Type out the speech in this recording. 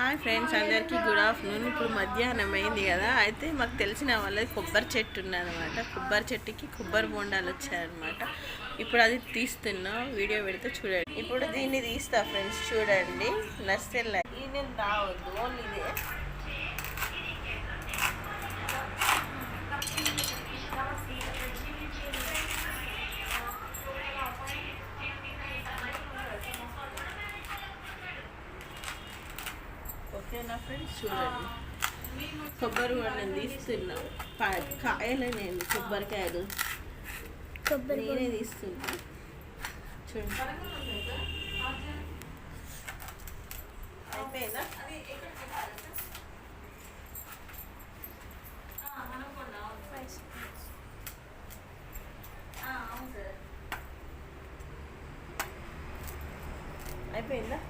Hi friends, అందరికీ good afternoon. ఇప్పుడు మధ్యాహ్నం అయింది కదా, అయితే మాకు తెలిసిన వాళ్ళది కొబ్బరి చెట్టు ఉన్నదన్నమాట. కొబ్బరి చెట్టుకి కొబ్బరి బొండాలు వచ్చాయన్నమాట. ఇప్పుడు అది తీస్తున్నా, వీడియో పెడితే చూడండి. ఇప్పుడు దీన్ని తీస్తా ఫ్రెండ్స్, చూడండి. నర్సరీ ఇది నేను రావద్దు, ఓన్లీ ఇదే. ఓకేనా ఫ్రెండ్స్, చూడండి. కొబ్బరి బొండం తీస్తున్నా. కాయలేనండి, కొబ్బరికాయలు నేనే తీస్తున్నా. చూడండి, అయిపోయిందా? అయిపోయిందా?